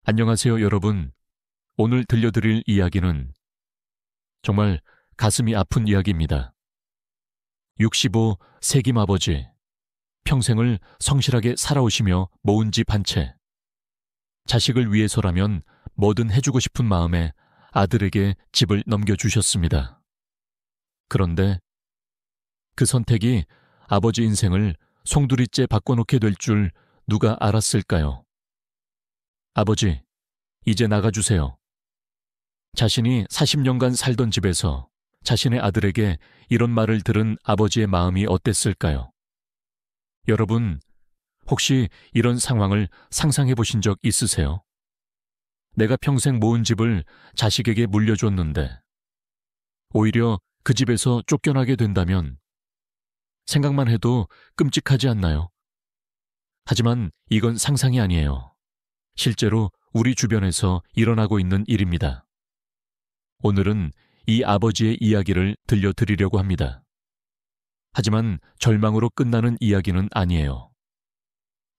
안녕하세요, 여러분. 오늘 들려드릴 이야기는 정말 가슴이 아픈 이야기입니다. 65 세김 아버지, 평생을 성실하게 살아오시며 모은 집 한 채. 자식을 위해서라면 뭐든 해주고 싶은 마음에 아들에게 집을 넘겨주셨습니다. 그런데 그 선택이 아버지 인생을 송두리째 바꿔놓게 될 줄 누가 알았을까요? 아버지, 이제 나가주세요. 자신이 40년간 살던 집에서 자신의 아들에게 이런 말을 들은 아버지의 마음이 어땠을까요? 여러분, 혹시 이런 상황을 상상해 보신 적 있으세요? 내가 평생 모은 집을 자식에게 물려줬는데 오히려 그 집에서 쫓겨나게 된다면 생각만 해도 끔찍하지 않나요? 하지만 이건 상상이 아니에요. 실제로 우리 주변에서 일어나고 있는 일입니다. 오늘은 이 아버지의 이야기를 들려드리려고 합니다. 하지만 절망으로 끝나는 이야기는 아니에요.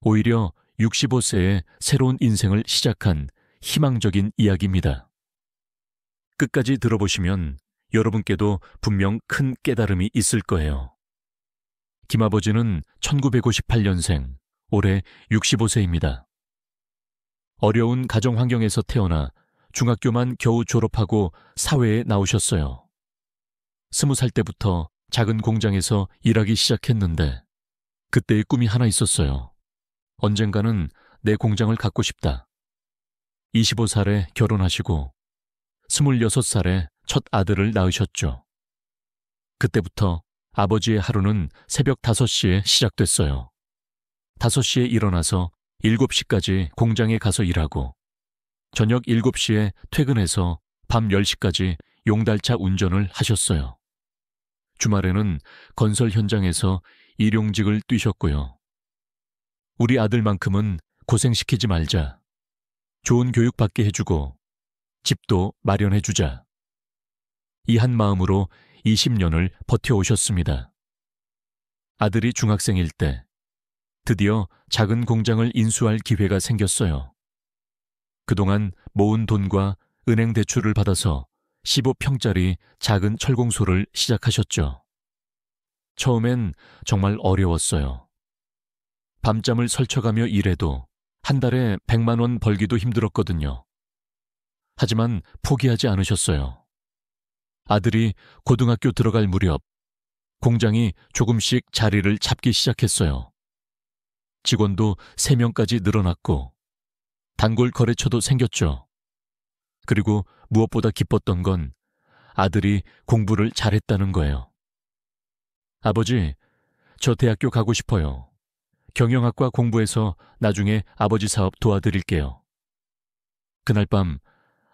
오히려 65세에 새로운 인생을 시작한 희망적인 이야기입니다. 끝까지 들어보시면 여러분께도 분명 큰 깨달음이 있을 거예요. 김아버지는 1958년생, 올해 65세입니다. 어려운 가정 환경에서 태어나 중학교만 겨우 졸업하고 사회에 나오셨어요. 20살 때부터 작은 공장에서 일하기 시작했는데 그때의 꿈이 하나 있었어요. 언젠가는 내 공장을 갖고 싶다. 25살에 결혼하시고 26살에 첫 아들을 낳으셨죠. 그때부터 아버지의 하루는 새벽 5시에 시작됐어요. 5시에 일어나서 7시까지 공장에 가서 일하고 저녁 7시에 퇴근해서 밤 10시까지 용달차 운전을 하셨어요. 주말에는 건설 현장에서 일용직을 뛰셨고요. 우리 아들만큼은 고생시키지 말자. 좋은 교육 받게 해주고 집도 마련해주자. 이 한 마음으로 20년을 버텨오셨습니다. 아들이 중학생일 때 드디어 작은 공장을 인수할 기회가 생겼어요. 그동안 모은 돈과 은행 대출을 받아서 15평짜리 작은 철공소를 시작하셨죠. 처음엔 정말 어려웠어요. 밤잠을 설쳐가며 일해도 한 달에 100만 원 벌기도 힘들었거든요. 하지만 포기하지 않으셨어요. 아들이 고등학교 들어갈 무렵 공장이 조금씩 자리를 잡기 시작했어요. 직원도 3명까지 늘어났고 단골 거래처도 생겼죠. 그리고 무엇보다 기뻤던 건 아들이 공부를 잘했다는 거예요. 아버지, 저 대학교 가고 싶어요. 경영학과 공부해서 나중에 아버지 사업 도와드릴게요. 그날 밤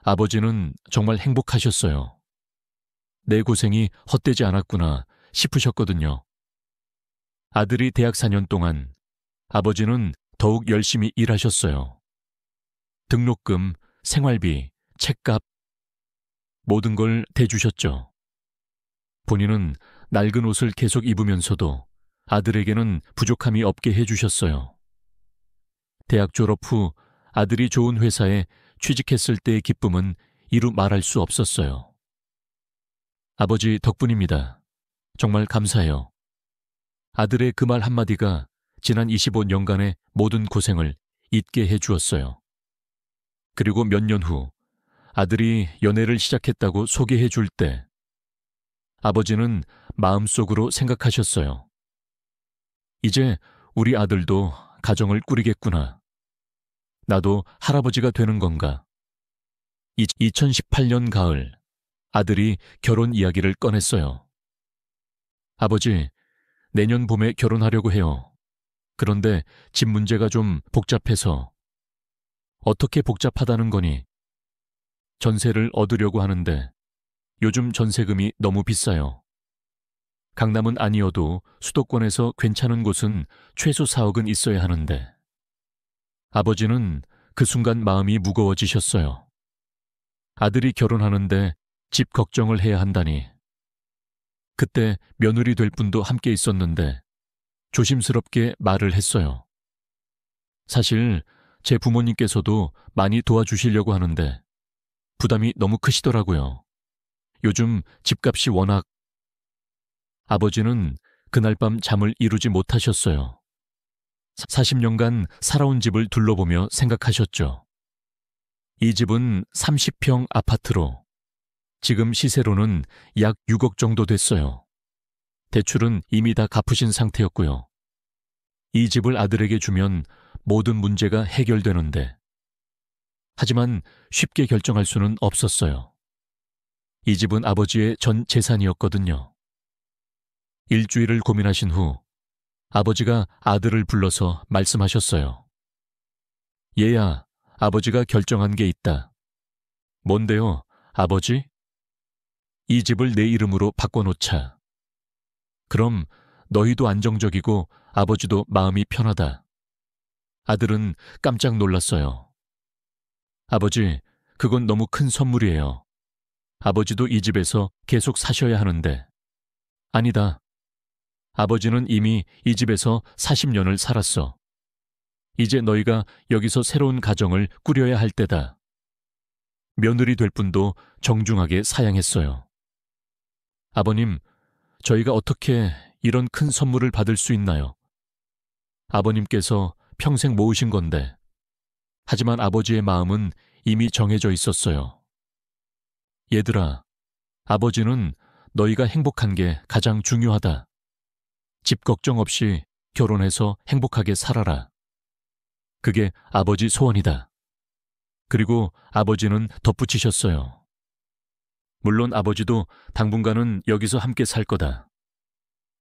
아버지는 정말 행복하셨어요. 내 고생이 헛되지 않았구나 싶으셨거든요. 아들이 대학 4년 동안 아버지는 더욱 열심히 일하셨어요. 등록금, 생활비, 책값, 모든 걸 대주셨죠. 본인은 낡은 옷을 계속 입으면서도 아들에게는 부족함이 없게 해주셨어요. 대학 졸업 후 아들이 좋은 회사에 취직했을 때의 기쁨은 이루 말할 수 없었어요. 아버지 덕분입니다. 정말 감사해요. 아들의 그 말 한마디가 지난 25년간의 모든 고생을 잊게 해주었어요. 그리고 몇 년 후 아들이 연애를 시작했다고 소개해 줄 때 아버지는 마음속으로 생각하셨어요. 이제 우리 아들도 가정을 꾸리겠구나. 나도 할아버지가 되는 건가. 2018년 가을 아들이 결혼 이야기를 꺼냈어요. 아버지, 내년 봄에 결혼하려고 해요. 그런데 집 문제가 좀 복잡해서. 어떻게 복잡하다는 거니? 전세를 얻으려고 하는데 요즘 전세금이 너무 비싸요. 강남은 아니어도 수도권에서 괜찮은 곳은 최소 4억은 있어야 하는데. 아버지는 그 순간 마음이 무거워지셨어요. 아들이 결혼하는데 집 걱정을 해야 한다니. 그때 며느리 될 분도 함께 있었는데 조심스럽게 말을 했어요. 사실 제 부모님께서도 많이 도와주시려고 하는데 부담이 너무 크시더라고요. 요즘 집값이 워낙... 아버지는 그날 밤 잠을 이루지 못하셨어요. 40년간 살아온 집을 둘러보며 생각하셨죠. 이 집은 30평 아파트로 지금 시세로는 약 6억 정도 됐어요. 대출은 이미 다 갚으신 상태였고요. 이 집을 아들에게 주면 모든 문제가 해결되는데, 하지만 쉽게 결정할 수는 없었어요. 이 집은 아버지의 전 재산이었거든요. 일주일을 고민하신 후 아버지가 아들을 불러서 말씀하셨어요. 얘야, 아버지가 결정한 게 있다. 뭔데요, 아버지? 이 집을 내 이름으로 바꿔놓자. 그럼 너희도 안정적이고 아버지도 마음이 편하다. 아들은 깜짝 놀랐어요. 아버지, 그건 너무 큰 선물이에요. 아버지도 이 집에서 계속 사셔야 하는데. 아니다. 아버지는 이미 이 집에서 40년을 살았어. 이제 너희가 여기서 새로운 가정을 꾸려야 할 때다. 며느리 될 분도 정중하게 사양했어요. 아버님, 저희가 어떻게 이런 큰 선물을 받을 수 있나요? 아버님께서 평생 모으신 건데. 하지만 아버지의 마음은 이미 정해져 있었어요. 얘들아, 아버지는 너희가 행복한 게 가장 중요하다. 집 걱정 없이 결혼해서 행복하게 살아라. 그게 아버지 소원이다. 그리고 아버지는 덧붙이셨어요. 물론 아버지도 당분간은 여기서 함께 살 거다.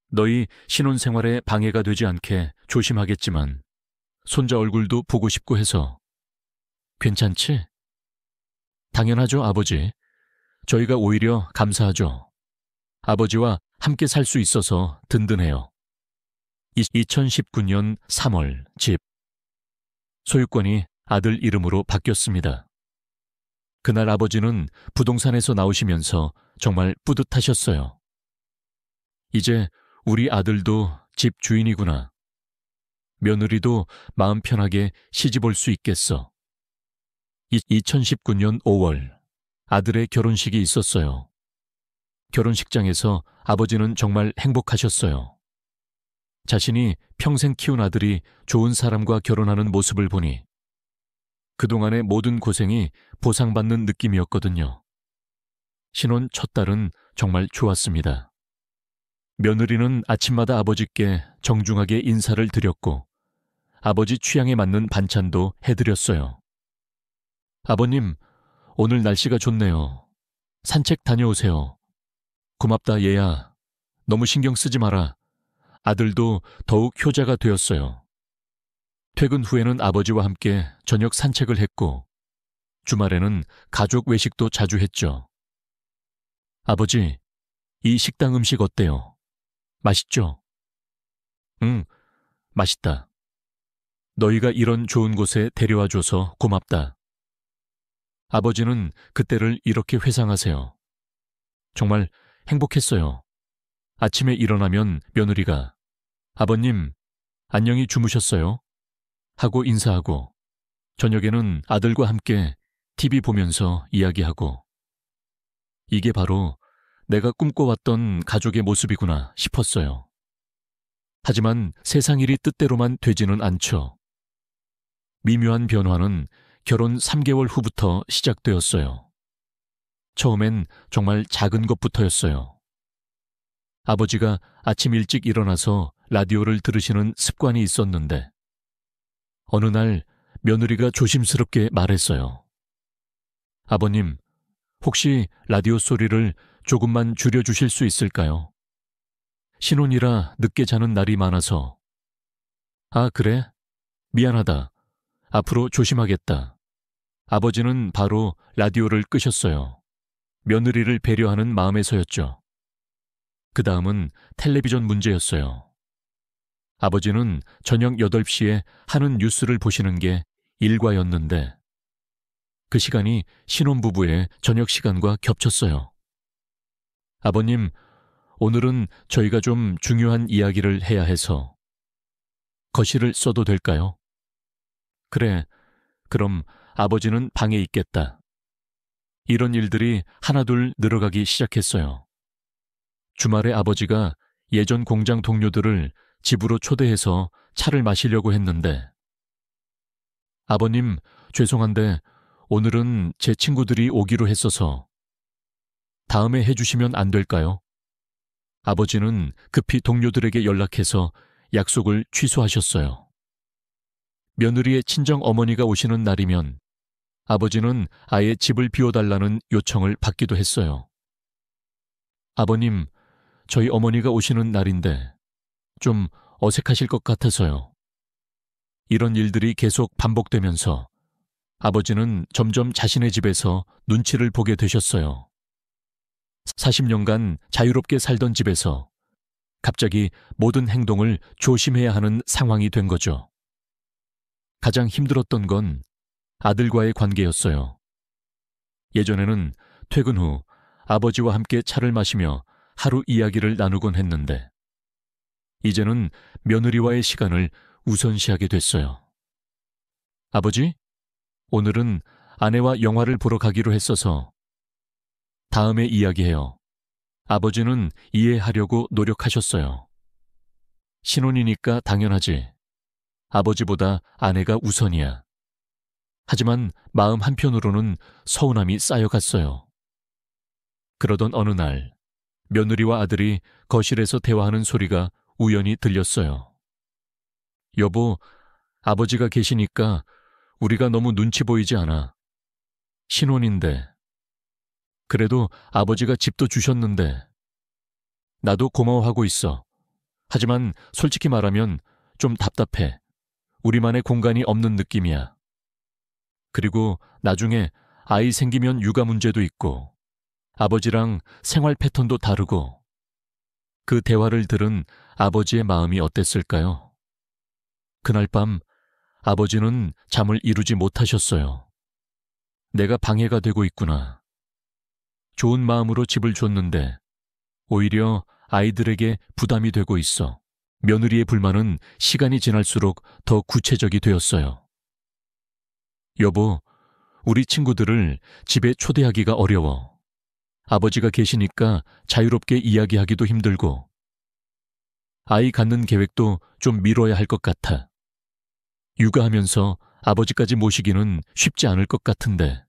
너희 신혼생활에 방해가 되지 않게 조심하겠지만 손자 얼굴도 보고 싶고 해서. 괜찮지? 당연하죠, 아버지. 저희가 오히려 감사하죠. 아버지와 함께 살 수 있어서 든든해요. 2019년 3월 집. 소유권이 아들 이름으로 바뀌었습니다. 그날 아버지는 부동산에서 나오시면서 정말 뿌듯하셨어요. 이제 우리 아들도 집 주인이구나. 며느리도 마음 편하게 시집 올 수 있겠어. 2019년 5월 아들의 결혼식이 있었어요. 결혼식장에서 아버지는 정말 행복하셨어요. 자신이 평생 키운 아들이 좋은 사람과 결혼하는 모습을 보니 그동안의 모든 고생이 보상받는 느낌이었거든요. 신혼 첫 달은 정말 좋았습니다. 며느리는 아침마다 아버지께 정중하게 인사를 드렸고 아버지 취향에 맞는 반찬도 해드렸어요. 아버님, 오늘 날씨가 좋네요. 산책 다녀오세요. 고맙다, 얘야. 너무 신경 쓰지 마라. 아들도 더욱 효자가 되었어요. 퇴근 후에는 아버지와 함께 저녁 산책을 했고 주말에는 가족 외식도 자주 했죠. 아버지, 이 식당 음식 어때요? 맛있죠? 응, 맛있다. 너희가 이런 좋은 곳에 데려와줘서 고맙다. 아버지는 그때를 이렇게 회상하세요. 정말 행복했어요. 아침에 일어나면 며느리가 아버님, 안녕히 주무셨어요? 하고 인사하고 저녁에는 아들과 함께 TV 보면서 이야기하고 이게 바로 내가 꿈꿔왔던 가족의 모습이구나 싶었어요. 하지만 세상 일이 뜻대로만 되지는 않죠. 미묘한 변화는 결혼 3개월 후부터 시작되었어요. 처음엔 정말 작은 것부터였어요. 아버지가 아침 일찍 일어나서 라디오를 들으시는 습관이 있었는데 어느 날 며느리가 조심스럽게 말했어요. 아버님, 혹시 라디오 소리를 조금만 줄여주실 수 있을까요? 신혼이라 늦게 자는 날이 많아서. 아, 그래? 미안하다. 앞으로 조심하겠다. 아버지는 바로 라디오를 끄셨어요. 며느리를 배려하는 마음에서였죠. 그 다음은 텔레비전 문제였어요. 아버지는 저녁 8시에 하는 뉴스를 보시는 게 일과였는데 그 시간이 신혼부부의 저녁 시간과 겹쳤어요. 아버님, 오늘은 저희가 좀 중요한 이야기를 해야 해서 거실을 써도 될까요? 그래, 그럼 아버지는 방에 있겠다. 이런 일들이 하나둘 늘어가기 시작했어요. 주말에 아버지가 예전 공장 동료들을 집으로 초대해서 차를 마시려고 했는데, 아버님, 죄송한데 오늘은 제 친구들이 오기로 했어서 다음에 해주시면 안 될까요? 아버지는 급히 동료들에게 연락해서 약속을 취소하셨어요. 며느리의 친정 어머니가 오시는 날이면 아버지는 아예 집을 비워달라는 요청을 받기도 했어요. 아버님, 저희 어머니가 오시는 날인데 좀 어색하실 것 같아서요. 이런 일들이 계속 반복되면서 아버지는 점점 자신의 집에서 눈치를 보게 되셨어요. 40년간 자유롭게 살던 집에서 갑자기 모든 행동을 조심해야 하는 상황이 된 거죠. 가장 힘들었던 건 아들과의 관계였어요. 예전에는 퇴근 후 아버지와 함께 차를 마시며 하루 이야기를 나누곤 했는데, 이제는 며느리와의 시간을 우선시하게 됐어요. 아버지, 오늘은 아내와 영화를 보러 가기로 했어서 다음에 이야기해요. 아버지는 이해하려고 노력하셨어요. 신혼이니까 당연하지. 아버지보다 아내가 우선이야. 하지만 마음 한편으로는 서운함이 쌓여갔어요. 그러던 어느 날, 며느리와 아들이 거실에서 대화하는 소리가 우연히 들렸어요. 여보, 아버지가 계시니까 우리가 너무 눈치 보이지 않아. 신혼인데. 그래도 아버지가 집도 주셨는데. 나도 고마워하고 있어. 하지만 솔직히 말하면 좀 답답해. 우리만의 공간이 없는 느낌이야. 그리고 나중에 아이 생기면 육아 문제도 있고, 아버지랑 생활 패턴도 다르고. 그 대화를 들은 아버지의 마음이 어땠을까요? 그날 밤 아버지는 잠을 이루지 못하셨어요. 내가 방해가 되고 있구나. 좋은 마음으로 집을 줬는데 오히려 아이들에게 부담이 되고 있어. 며느리의 불만은 시간이 지날수록 더 구체적이 되었어요. 여보, 우리 친구들을 집에 초대하기가 어려워. 아버지가 계시니까 자유롭게 이야기하기도 힘들고, 아이 갖는 계획도 좀 미뤄야 할 것 같아. 육아하면서 아버지까지 모시기는 쉽지 않을 것 같은데.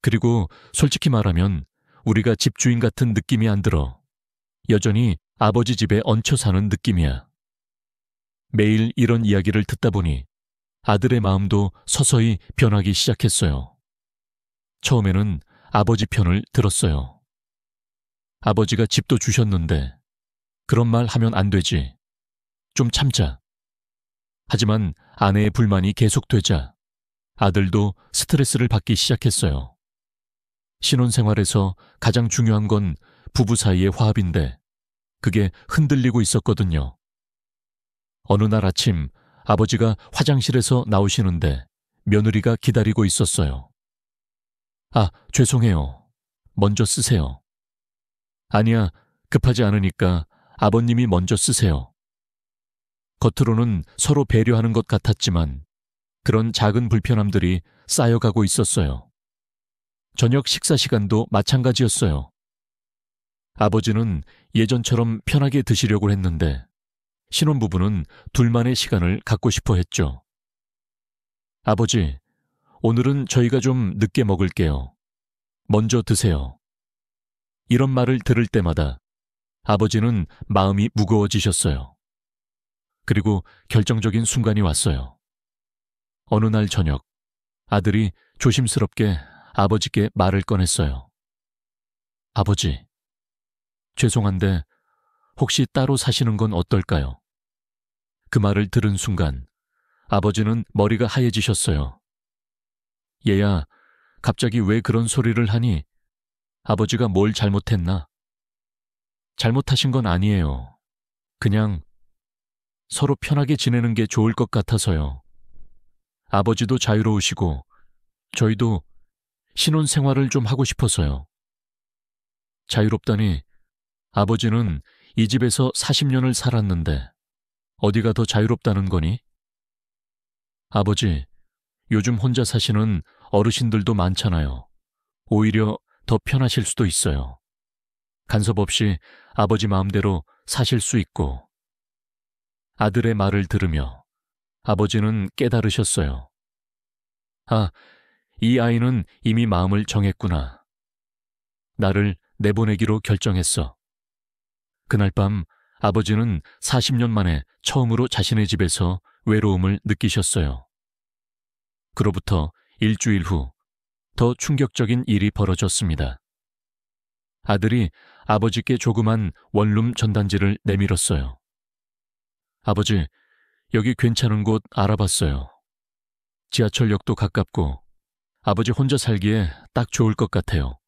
그리고 솔직히 말하면 우리가 집주인 같은 느낌이 안 들어. 여전히 아버지 집에 얹혀 사는 느낌이야. 매일 이런 이야기를 듣다 보니 아들의 마음도 서서히 변하기 시작했어요. 처음에는 아버지 편을 들었어요. 아버지가 집도 주셨는데 그런 말 하면 안 되지. 좀 참자. 하지만 아내의 불만이 계속되자 아들도 스트레스를 받기 시작했어요. 신혼생활에서 가장 중요한 건 부부 사이의 화합인데 그게 흔들리고 있었거든요. 어느 날 아침 아버지가 화장실에서 나오시는데 며느리가 기다리고 있었어요. 아, 죄송해요. 먼저 쓰세요. 아니야, 급하지 않으니까 아버님이 먼저 쓰세요. 겉으로는 서로 배려하는 것 같았지만 그런 작은 불편함들이 쌓여가고 있었어요. 저녁 식사 시간도 마찬가지였어요. 아버지는 예전처럼 편하게 드시려고 했는데 신혼부부는 둘만의 시간을 갖고 싶어 했죠. 아버지, 오늘은 저희가 좀 늦게 먹을게요. 먼저 드세요. 이런 말을 들을 때마다 아버지는 마음이 무거워지셨어요. 그리고 결정적인 순간이 왔어요. 어느 날 저녁, 아들이 조심스럽게 아버지께 말을 꺼냈어요. 아버지, 죄송한데 혹시 따로 사시는 건 어떨까요? 그 말을 들은 순간 아버지는 머리가 하얘지셨어요. 얘야, 갑자기 왜 그런 소리를 하니? 아버지가 뭘 잘못했나? 잘못하신 건 아니에요. 그냥 서로 편하게 지내는 게 좋을 것 같아서요. 아버지도 자유로우시고 저희도 신혼생활을 좀 하고 싶어서요. 자유롭다니, 아버지는 이 집에서 40년을 살았는데 어디가 더 자유롭다는 거니? 아버지, 요즘 혼자 사시는 어르신들도 많잖아요. 오히려 더 편하실 수도 있어요. 간섭 없이 아버지 마음대로 사실 수 있고. 아들의 말을 들으며 아버지는 깨달으셨어요. 아, 이 아이는 이미 마음을 정했구나. 나를 내보내기로 결정했어. 그날 밤 아버지는 40년 만에 처음으로 자신의 집에서 외로움을 느끼셨어요. 그로부터 일주일 후 더 충격적인 일이 벌어졌습니다. 아들이 아버지께 조그만 원룸 전단지를 내밀었어요. 아버지, 여기 괜찮은 곳 알아봤어요. 지하철역도 가깝고 아버지 혼자 살기에 딱 좋을 것 같아요.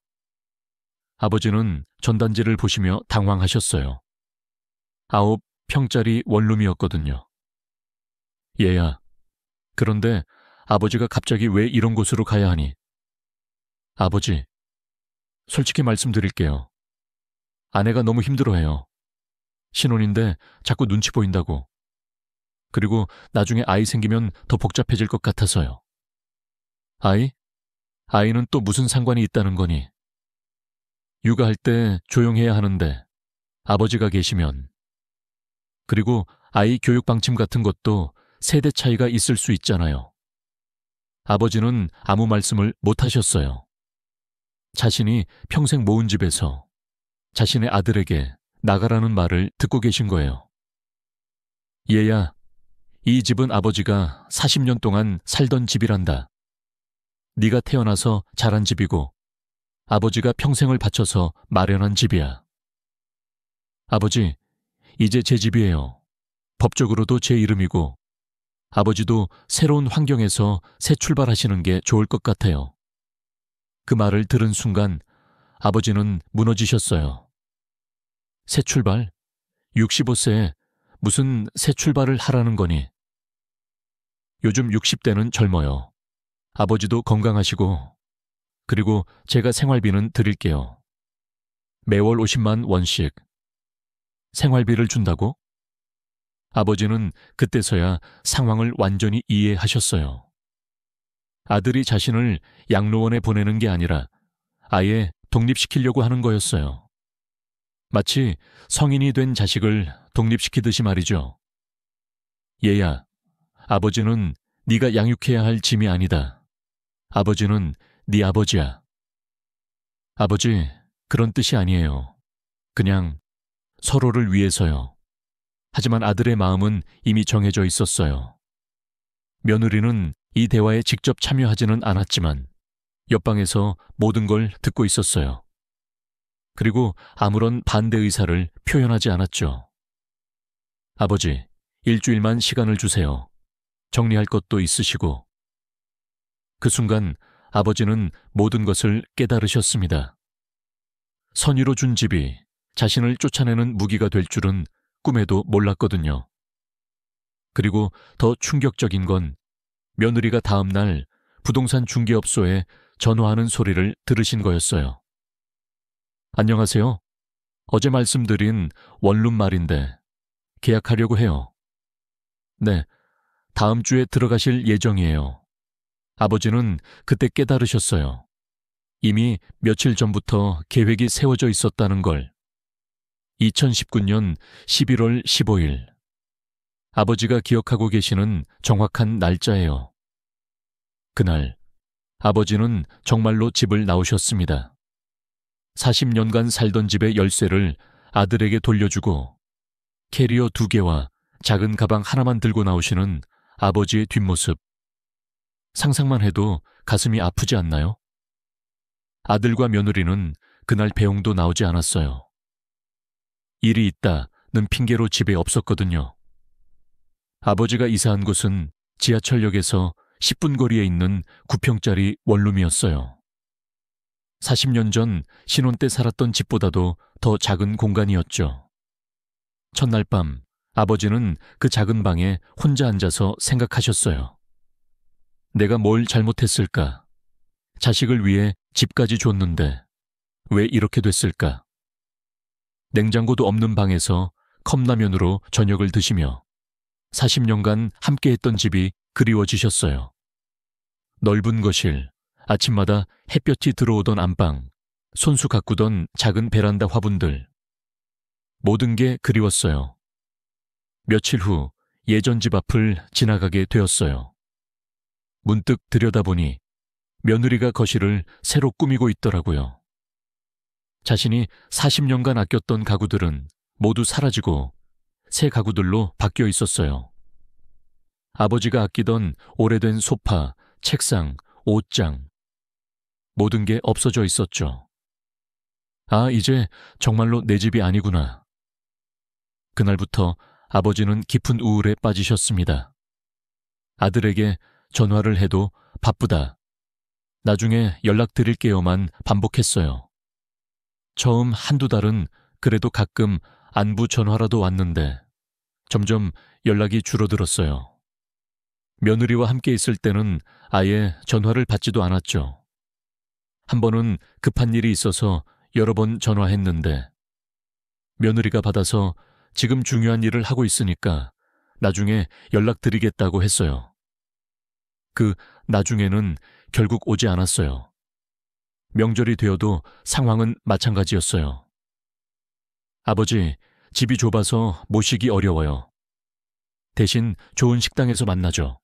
아버지는 전단지를 보시며 당황하셨어요. 9평짜리 원룸이었거든요. 얘야, 그런데 아버지가 갑자기 왜 이런 곳으로 가야 하니? 아버지, 솔직히 말씀드릴게요. 아내가 너무 힘들어해요. 신혼인데 자꾸 눈치 보인다고. 그리고 나중에 아이 생기면 더 복잡해질 것 같아서요. 아이? 아이는 또 무슨 상관이 있다는 거니? 육아할 때 조용해야 하는데 아버지가 계시면. 그리고 아이 교육 방침 같은 것도 세대 차이가 있을 수 있잖아요. 아버지는 아무 말씀을 못 하셨어요. 자신이 평생 모은 집에서 자신의 아들에게 나가라는 말을 듣고 계신 거예요. 얘야, 이 집은 아버지가 40년 동안 살던 집이란다. 네가 태어나서 자란 집이고 아버지가 평생을 바쳐서 마련한 집이야. 아버지, 이제 제 집이에요. 법적으로도 제 이름이고 아버지도 새로운 환경에서 새 출발하시는 게 좋을 것 같아요. 그 말을 들은 순간 아버지는 무너지셨어요. 새 출발? 65세에 무슨 새 출발을 하라는 거니? 요즘 60대는 젊어요. 아버지도 건강하시고, 그리고 제가 생활비는 드릴게요. 매월 50만 원씩. 생활비를 준다고? 아버지는 그때서야 상황을 완전히 이해하셨어요. 아들이 자신을 양로원에 보내는 게 아니라 아예 독립시키려고 하는 거였어요. 마치 성인이 된 자식을 독립시키듯이 말이죠. 얘야, 아버지는 네가 양육해야 할 짐이 아니다. 아버지는 네 아버지야. 아버지, 그런 뜻이 아니에요. 그냥 서로를 위해서요. 하지만 아들의 마음은 이미 정해져 있었어요. 며느리는 이 대화에 직접 참여하지는 않았지만 옆방에서 모든 걸 듣고 있었어요. 그리고 아무런 반대 의사를 표현하지 않았죠. 아버지, 일주일만 시간을 주세요. 정리할 것도 있으시고. 그 순간 아버지는 모든 것을 깨달으셨습니다. 선의로 준 집이 자신을 쫓아내는 무기가 될 줄은 꿈에도 몰랐거든요. 그리고 더 충격적인 건 며느리가 다음 날 부동산 중개업소에 전화하는 소리를 들으신 거였어요. 안녕하세요. 어제 말씀드린 원룸 말인데 계약하려고 해요. 네, 다음 주에 들어가실 예정이에요. 아버지는 그때 깨달으셨어요. 이미 며칠 전부터 계획이 세워져 있었다는 걸. 2019년 11월 15일. 아버지가 기억하고 계시는 정확한 날짜예요. 그날 아버지는 정말로 집을 나오셨습니다. 40년간 살던 집의 열쇠를 아들에게 돌려주고 캐리어 2개와 작은 가방 하나만 들고 나오시는 아버지의 뒷모습. 상상만 해도 가슴이 아프지 않나요? 아들과 며느리는 그날 배웅도 나오지 않았어요. 일이 있다는 핑계로 집에 없었거든요. 아버지가 이사한 곳은 지하철역에서 10분 거리에 있는 9평짜리 원룸이었어요. 40년 전 신혼 때 살았던 집보다도 더 작은 공간이었죠. 첫날 밤 아버지는 그 작은 방에 혼자 앉아서 생각하셨어요. 내가 뭘 잘못했을까? 자식을 위해 집까지 줬는데 왜 이렇게 됐을까? 냉장고도 없는 방에서 컵라면으로 저녁을 드시며 40년간 함께했던 집이 그리워지셨어요. 넓은 거실, 아침마다 햇볕이 들어오던 안방, 손수 가꾸던 작은 베란다 화분들. 모든 게 그리웠어요. 며칠 후 예전 집 앞을 지나가게 되었어요. 문득 들여다보니 며느리가 거실을 새로 꾸미고 있더라고요. 자신이 40년간 아꼈던 가구들은 모두 사라지고 새 가구들로 바뀌어 있었어요. 아버지가 아끼던 오래된 소파, 책상, 옷장, 모든 게 없어져 있었죠. 아, 이제 정말로 내 집이 아니구나. 그날부터 아버지는 깊은 우울에 빠지셨습니다. 아들에게 전화를 해도 바쁘다. 나중에 연락드릴게요만 반복했어요. 처음 한두 달은 그래도 가끔 안부 전화라도 왔는데 점점 연락이 줄어들었어요. 며느리와 함께 있을 때는 아예 전화를 받지도 않았죠. 한 번은 급한 일이 있어서 여러 번 전화했는데 며느리가 받아서 지금 중요한 일을 하고 있으니까 나중에 연락드리겠다고 했어요. 그 나중에는 결국 오지 않았어요. 명절이 되어도 상황은 마찬가지였어요. 아버지, 집이 좁아서 모시기 어려워요. 대신 좋은 식당에서 만나죠.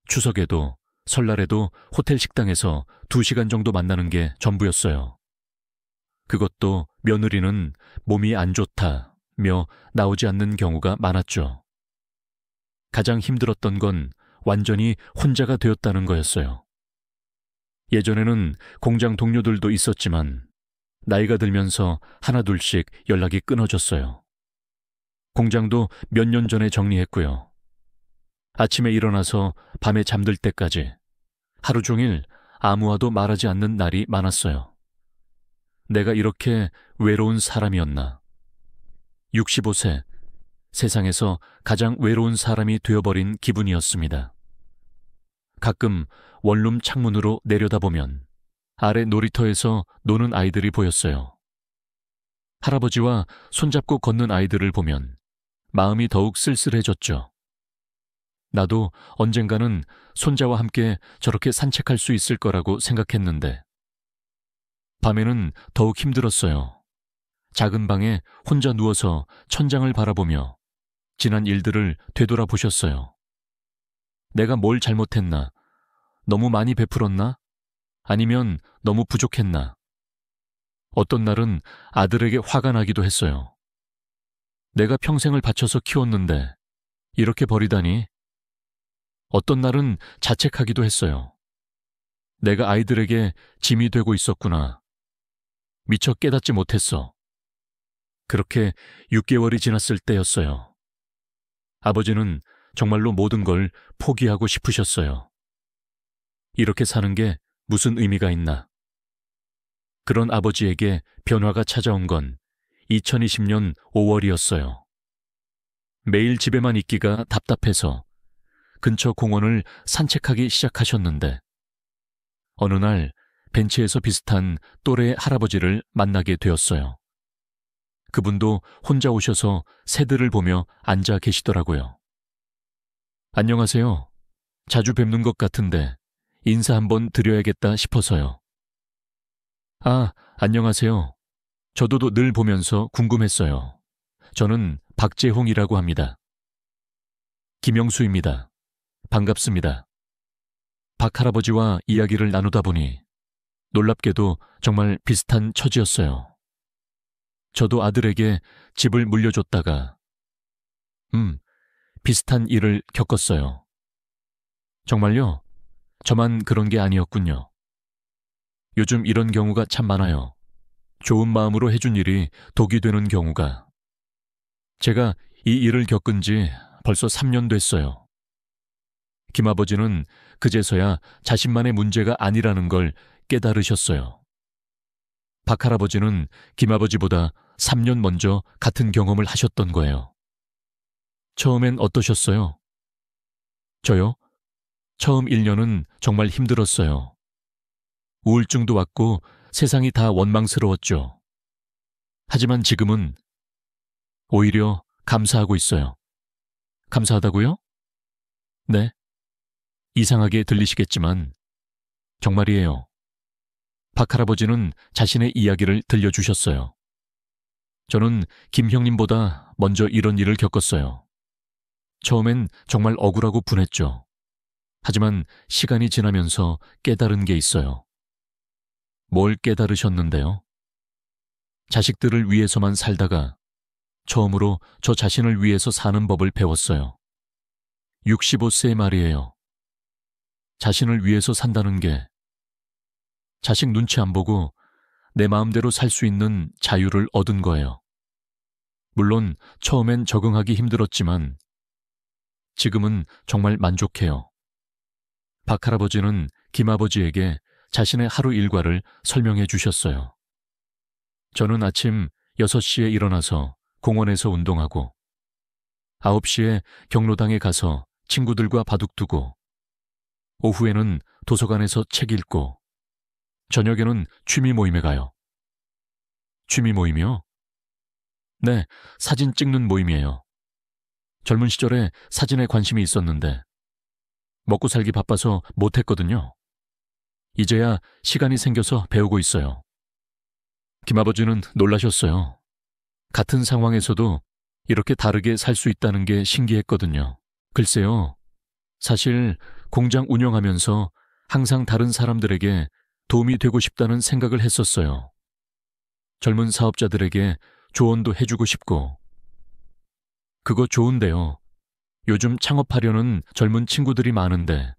추석에도 설날에도 호텔 식당에서 2시간 정도 만나는 게 전부였어요. 그것도 며느리는 몸이 안 좋다며 나오지 않는 경우가 많았죠. 가장 힘들었던 건 완전히 혼자가 되었다는 거였어요. 예전에는 공장 동료들도 있었지만 나이가 들면서 하나둘씩 연락이 끊어졌어요. 공장도 몇 년 전에 정리했고요. 아침에 일어나서 밤에 잠들 때까지 하루 종일 아무와도 말하지 않는 날이 많았어요. 내가 이렇게 외로운 사람이었나. 65세, 세상에서 가장 외로운 사람이 되어버린 기분이었습니다. 가끔 원룸 창문으로 내려다보면 아래 놀이터에서 노는 아이들이 보였어요. 할아버지와 손잡고 걷는 아이들을 보면 마음이 더욱 쓸쓸해졌죠. 나도 언젠가는 손자와 함께 저렇게 산책할 수 있을 거라고 생각했는데 밤에는 더욱 힘들었어요. 작은 방에 혼자 누워서 천장을 바라보며 지난 일들을 되돌아보셨어요. 내가 뭘 잘못했나? 너무 많이 베풀었나? 아니면 너무 부족했나? 어떤 날은 아들에게 화가 나기도 했어요. 내가 평생을 바쳐서 키웠는데 이렇게 버리다니? 어떤 날은 자책하기도 했어요. 내가 아이들에게 짐이 되고 있었구나. 미처 깨닫지 못했어. 그렇게 6개월이 지났을 때였어요. 아버지는 정말로 모든 걸 포기하고 싶으셨어요. 이렇게 사는 게 무슨 의미가 있나? 그런 아버지에게 변화가 찾아온 건 2020년 5월이었어요. 매일 집에만 있기가 답답해서 근처 공원을 산책하기 시작하셨는데 어느 날 벤치에서 비슷한 또래 할아버지를 만나게 되었어요. 그분도 혼자 오셔서 새들을 보며 앉아 계시더라고요. 안녕하세요. 자주 뵙는 것 같은데 인사 한번 드려야겠다 싶어서요. 아, 안녕하세요. 저도 늘 보면서 궁금했어요. 저는 박재홍이라고 합니다. 김영수입니다. 반갑습니다. 박 할아버지와 이야기를 나누다 보니 놀랍게도 정말 비슷한 처지였어요. 저도 아들에게 집을 물려줬다가 비슷한 일을 겪었어요. 정말요? 저만 그런 게 아니었군요. 요즘 이런 경우가 참 많아요. 좋은 마음으로 해준 일이 독이 되는 경우가. 제가 이 일을 겪은 지 벌써 3년 됐어요. 김아버지는 그제서야 자신만의 문제가 아니라는 걸 깨달으셨어요. 박 할아버지는 김아버지보다 3년 먼저 같은 경험을 하셨던 거예요. 처음엔 어떠셨어요? 저요? 처음 1년은 정말 힘들었어요. 우울증도 왔고 세상이 다 원망스러웠죠. 하지만 지금은 오히려 감사하고 있어요. 감사하다고요? 네. 이상하게 들리시겠지만 정말이에요. 박 할아버지는 자신의 이야기를 들려주셨어요. 저는 김 형님보다 먼저 이런 일을 겪었어요. 처음엔 정말 억울하고 분했죠. 하지만 시간이 지나면서 깨달은 게 있어요. 뭘 깨달으셨는데요? 자식들을 위해서만 살다가 처음으로 저 자신을 위해서 사는 법을 배웠어요. 65세 말이에요. 자신을 위해서 산다는 게 자식 눈치 안 보고 내 마음대로 살 수 있는 자유를 얻은 거예요. 물론 처음엔 적응하기 힘들었지만 지금은 정말 만족해요. 박 할아버지는 김아버지에게 자신의 하루 일과를 설명해 주셨어요. 저는 아침 6시에 일어나서 공원에서 운동하고 9시에 경로당에 가서 친구들과 바둑 두고 오후에는 도서관에서 책 읽고 저녁에는 취미 모임에 가요. 취미 모임이요? 네, 사진 찍는 모임이에요. 젊은 시절에 사진에 관심이 있었는데 먹고 살기 바빠서 못했거든요. 이제야 시간이 생겨서 배우고 있어요. 김아버지는 놀라셨어요. 같은 상황에서도 이렇게 다르게 살 수 있다는 게 신기했거든요. 글쎄요, 사실 공장 운영하면서 항상 다른 사람들에게 도움이 되고 싶다는 생각을 했었어요. 젊은 사업자들에게 조언도 해주고 싶고. 그거 좋은데요. 요즘 창업하려는 젊은 친구들이 많은데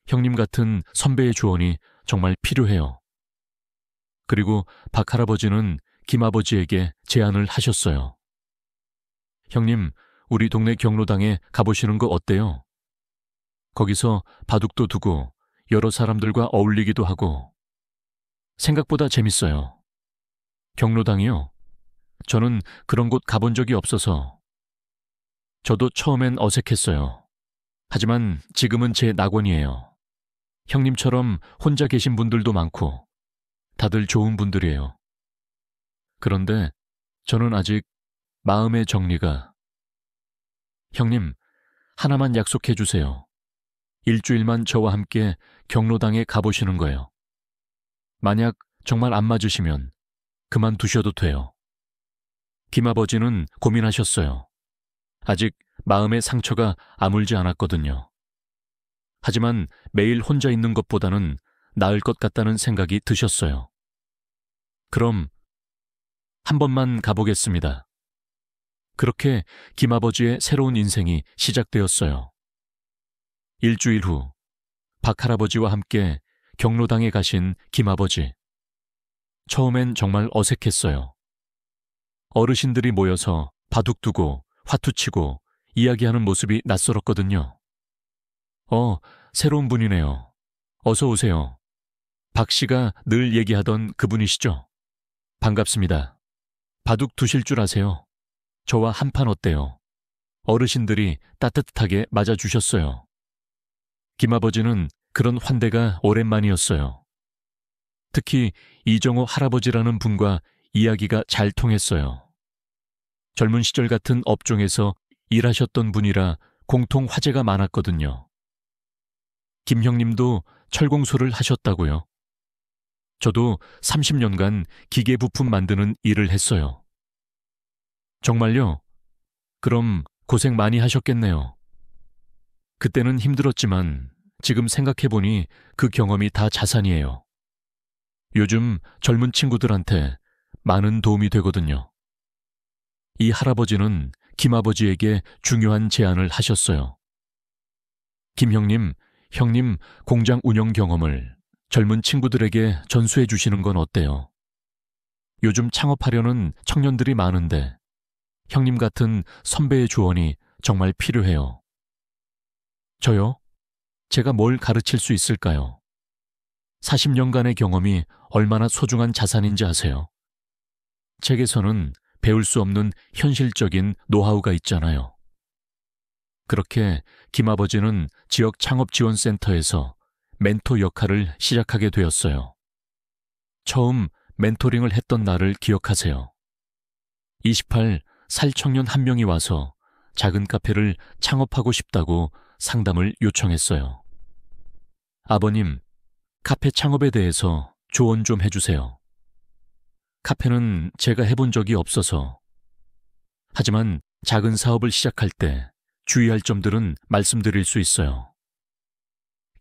형님 같은 선배의 조언이 정말 필요해요. 그리고 박 할아버지는 김아버지에게 제안을 하셨어요. 형님, 우리 동네 경로당에 가보시는 거 어때요? 거기서 바둑도 두고 여러 사람들과 어울리기도 하고 생각보다 재밌어요. 경로당이요? 저는 그런 곳 가본 적이 없어서 저도 처음엔 어색했어요. 하지만 지금은 제 낙원이에요. 형님처럼 혼자 계신 분들도 많고 다들 좋은 분들이에요. 그런데 저는 아직 마음의 정리가... 형님, 하나만 약속해 주세요. 일주일만 저와 함께 경로당에 가보시는 거예요. 만약 정말 안 맞으시면 그만두셔도 돼요. 김아버지는 고민하셨어요. 아직 마음의 상처가 아물지 않았거든요. 하지만 매일 혼자 있는 것보다는 나을 것 같다는 생각이 드셨어요. 그럼 한 번만 가보겠습니다. 그렇게 김아버지의 새로운 인생이 시작되었어요. 일주일 후 박 할아버지와 함께 경로당에 가신 김아버지. 처음엔 정말 어색했어요. 어르신들이 모여서 바둑 두고 화투치고 이야기하는 모습이 낯설었거든요. 새로운 분이네요. 어서 오세요. 박 씨가 늘 얘기하던 그분이시죠? 반갑습니다. 바둑 두실 줄 아세요? 저와 한판 어때요? 어르신들이 따뜻하게 맞아주셨어요. 김아버지는 그런 환대가 오랜만이었어요. 특히 이정호 할아버지라는 분과 이야기가 잘 통했어요. 젊은 시절 같은 업종에서 일하셨던 분이라 공통 화제가 많았거든요. 김 형님도 철공소를 하셨다고요. 저도 30년간 기계 부품 만드는 일을 했어요. 정말요? 그럼 고생 많이 하셨겠네요. 그때는 힘들었지만 지금 생각해보니 그 경험이 다 자산이에요. 요즘 젊은 친구들한테 많은 도움이 되거든요. 이 할아버지는 김아버지에게 중요한 제안을 하셨어요. 김 형님, 형님 공장 운영 경험을 젊은 친구들에게 전수해 주시는 건 어때요? 요즘 창업하려는 청년들이 많은데 형님 같은 선배의 조언이 정말 필요해요. 저요? 제가 뭘 가르칠 수 있을까요? 40년간의 경험이 얼마나 소중한 자산인지 아세요? 책에서는 배울 수 없는 현실적인 노하우가 있잖아요. 그렇게 김아버지는 지역 창업지원센터에서 멘토 역할을 시작하게 되었어요. 처음 멘토링을 했던 날을 기억하세요. 28살 청년 한 명이 와서 작은 카페를 창업하고 싶다고 상담을 요청했어요. 아버님, 카페 창업에 대해서 조언 좀 해주세요. 카페는 제가 해본 적이 없어서. 하지만 작은 사업을 시작할 때 주의할 점들은 말씀드릴 수 있어요.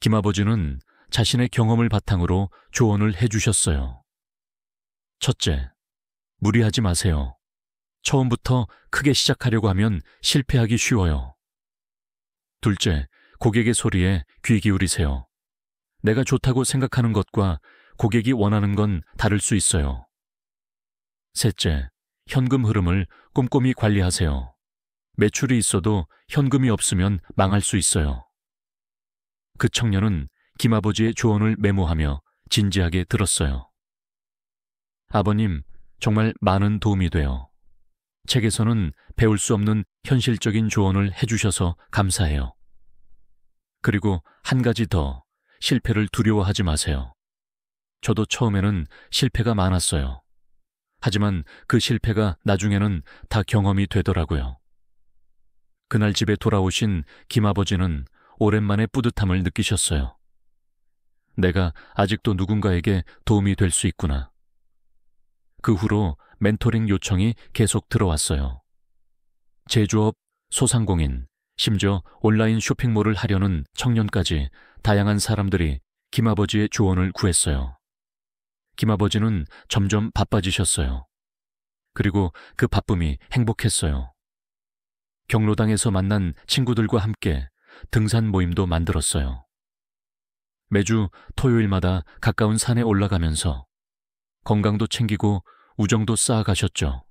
김아버지는 자신의 경험을 바탕으로 조언을 해주셨어요. 첫째, 무리하지 마세요. 처음부터 크게 시작하려고 하면 실패하기 쉬워요. 둘째, 고객의 소리에 귀 기울이세요. 내가 좋다고 생각하는 것과 고객이 원하는 건 다를 수 있어요. 셋째, 현금 흐름을 꼼꼼히 관리하세요. 매출이 있어도 현금이 없으면 망할 수 있어요. 그 청년은 김아버지의 조언을 메모하며 진지하게 들었어요. 아버님, 정말 많은 도움이 돼요. 책에서는 배울 수 없는 현실적인 조언을 해주셔서 감사해요. 그리고 한 가지 더, 실패를 두려워하지 마세요. 저도 처음에는 실패가 많았어요. 하지만 그 실패가 나중에는 다 경험이 되더라고요. 그날 집에 돌아오신 김아버지는 오랜만에 뿌듯함을 느끼셨어요. 내가 아직도 누군가에게 도움이 될 수 있구나. 그 후로 멘토링 요청이 계속 들어왔어요. 제조업, 소상공인, 심지어 온라인 쇼핑몰을 하려는 청년까지 다양한 사람들이 김아버지의 조언을 구했어요. 김아버지는 점점 바빠지셨어요. 그리고 그 바쁨이 행복했어요. 경로당에서 만난 친구들과 함께 등산 모임도 만들었어요. 매주 토요일마다 가까운 산에 올라가면서 건강도 챙기고 우정도 쌓아가셨죠.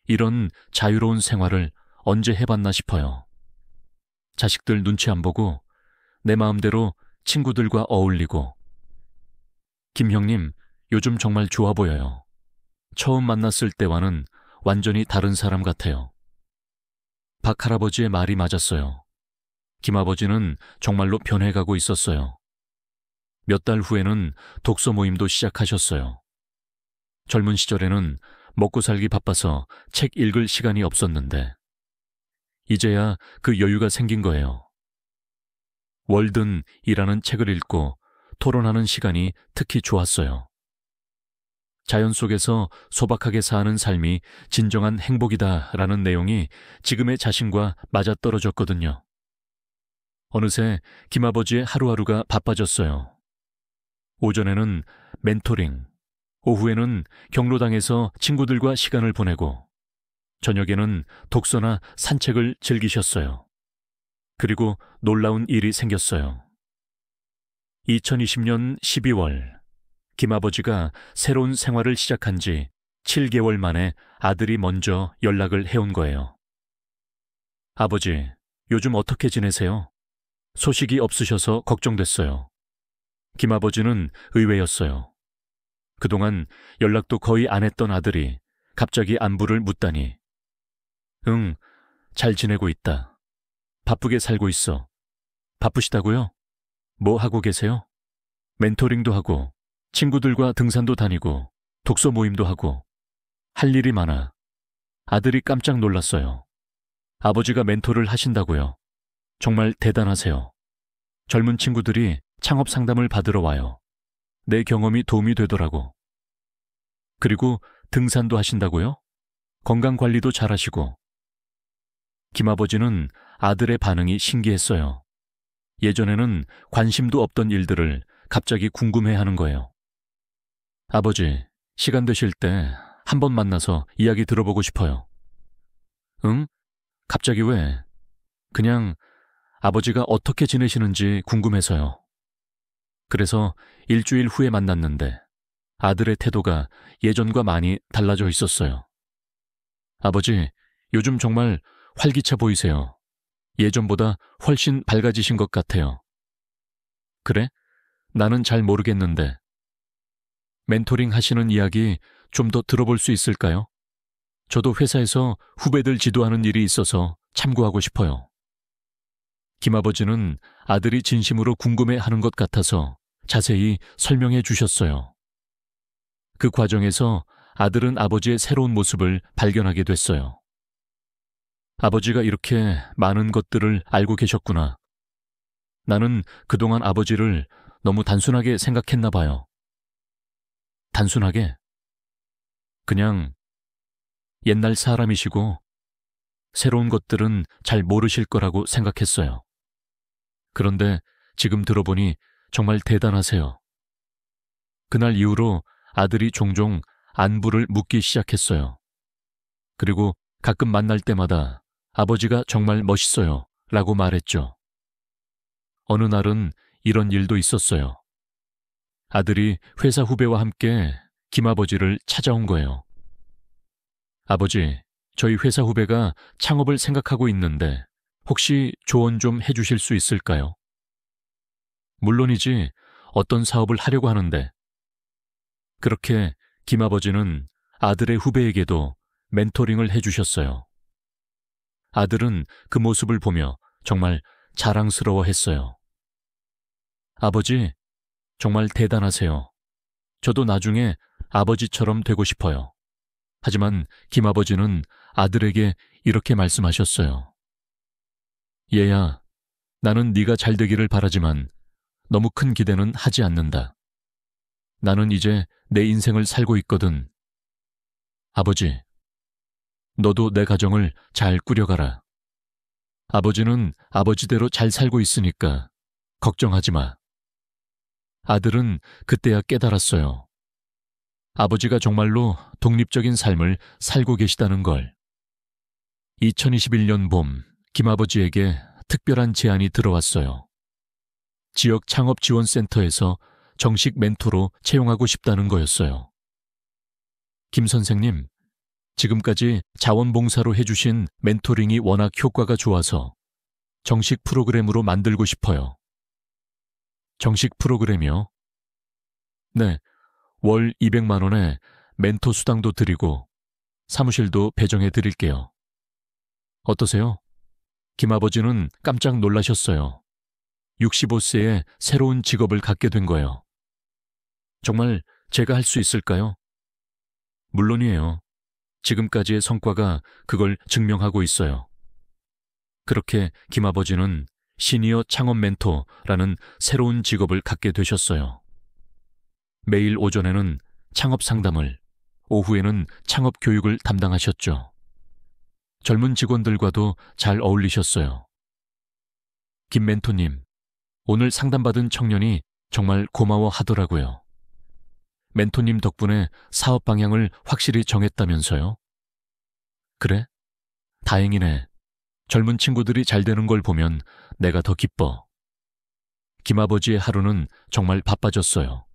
이런 자유로운 생활을 언제 해봤나 싶어요. 자식들 눈치 안 보고 내 마음대로 친구들과 어울리고. 김 형님, 요즘 정말 좋아 보여요. 처음 만났을 때와는 완전히 다른 사람 같아요. 박 할아버지의 말이 맞았어요. 김아버지는 정말로 변해가고 있었어요. 몇 달 후에는 독서 모임도 시작하셨어요. 젊은 시절에는 먹고 살기 바빠서 책 읽을 시간이 없었는데 이제야 그 여유가 생긴 거예요. 월든이라는 책을 읽고 토론하는 시간이 특히 좋았어요. 자연 속에서 소박하게 사는 삶이 진정한 행복이다라는 내용이 지금의 자신과 맞아떨어졌거든요. 어느새 김아버지의 하루하루가 바빠졌어요. 오전에는 멘토링, 오후에는 경로당에서 친구들과 시간을 보내고 저녁에는 독서나 산책을 즐기셨어요. 그리고 놀라운 일이 생겼어요. 2020년 12월 김아버지가 새로운 생활을 시작한 지 7개월 만에 아들이 먼저 연락을 해온 거예요. 아버지, 요즘 어떻게 지내세요? 소식이 없으셔서 걱정됐어요. 김아버지는 의외였어요. 그동안 연락도 거의 안 했던 아들이 갑자기 안부를 묻다니. 응, 잘 지내고 있다. 바쁘게 살고 있어. 바쁘시다고요? 뭐 하고 계세요? 멘토링도 하고 친구들과 등산도 다니고 독서 모임도 하고 할 일이 많아. 아들이 깜짝 놀랐어요. 아버지가 멘토를 하신다고요? 정말 대단하세요. 젊은 친구들이 창업 상담을 받으러 와요. 내 경험이 도움이 되더라고. 그리고 등산도 하신다고요? 건강관리도 잘하시고. 김아버지는 아들의 반응이 신기했어요. 예전에는 관심도 없던 일들을 갑자기 궁금해하는 거예요. 아버지, 시간 되실 때 한 번 만나서 이야기 들어보고 싶어요. 응? 갑자기 왜? 그냥 아버지가 어떻게 지내시는지 궁금해서요. 그래서 일주일 후에 만났는데 아들의 태도가 예전과 많이 달라져 있었어요. 아버지, 요즘 정말 활기차 보이세요. 예전보다 훨씬 밝아지신 것 같아요. 그래? 나는 잘 모르겠는데. 멘토링 하시는 이야기 좀 더 들어볼 수 있을까요? 저도 회사에서 후배들 지도하는 일이 있어서 참고하고 싶어요. 김아버지는 아들이 진심으로 궁금해하는 것 같아서 자세히 설명해 주셨어요. 그 과정에서 아들은 아버지의 새로운 모습을 발견하게 됐어요. 아버지가 이렇게 많은 것들을 알고 계셨구나. 나는 그동안 아버지를 너무 단순하게 생각했나 봐요. 단순하게? 그냥 옛날 사람이시고 새로운 것들은 잘 모르실 거라고 생각했어요. 그런데 지금 들어보니 정말 대단하세요. 그날 이후로 아들이 종종 안부를 묻기 시작했어요. 그리고 가끔 만날 때마다 아버지가 정말 멋있어요 라고 말했죠. 어느 날은 이런 일도 있었어요. 아들이 회사 후배와 함께 김아버지를 찾아온 거예요. 아버지, 저희 회사 후배가 창업을 생각하고 있는데 혹시 조언 좀 해주실 수 있을까요? 물론이지, 어떤 사업을 하려고 하는데. 그렇게 김아버지는 아들의 후배에게도 멘토링을 해주셨어요. 아들은 그 모습을 보며 정말 자랑스러워했어요. 아버지, 정말 대단하세요. 저도 나중에 아버지처럼 되고 싶어요. 하지만 김아버지는 아들에게 이렇게 말씀하셨어요. 얘야, 나는 네가 잘 되기를 바라지만 너무 큰 기대는 하지 않는다. 나는 이제 내 인생을 살고 있거든. 아버지, 너도 내 가정을 잘 꾸려가라. 아버지는 아버지대로 잘 살고 있으니까 걱정하지 마. 아들은 그때야 깨달았어요. 아버지가 정말로 독립적인 삶을 살고 계시다는 걸. 2021년 봄, 김아버지에게 특별한 제안이 들어왔어요. 지역 창업지원센터에서 정식 멘토로 채용하고 싶다는 거였어요. 김 선생님, 지금까지 자원봉사로 해주신 멘토링이 워낙 효과가 좋아서 정식 프로그램으로 만들고 싶어요. 정식 프로그램이요? 네, 월 200만 원에 멘토 수당도 드리고 사무실도 배정해 드릴게요. 어떠세요? 김아버지는 깜짝 놀라셨어요. 65세에 새로운 직업을 갖게 된 거예요. 정말 제가 할 수 있을까요? 물론이에요. 지금까지의 성과가 그걸 증명하고 있어요. 그렇게 김아버지는 시니어 창업 멘토라는 새로운 직업을 갖게 되셨어요. 매일 오전에는 창업 상담을, 오후에는 창업 교육을 담당하셨죠. 젊은 직원들과도 잘 어울리셨어요. 김 멘토님, 오늘 상담받은 청년이 정말 고마워하더라고요. 멘토님 덕분에 사업 방향을 확실히 정했다면서요? 그래? 다행이네. 젊은 친구들이 잘 되는 걸 보면 내가 더 기뻐. 김아버지의 하루는 정말 바빠졌어요.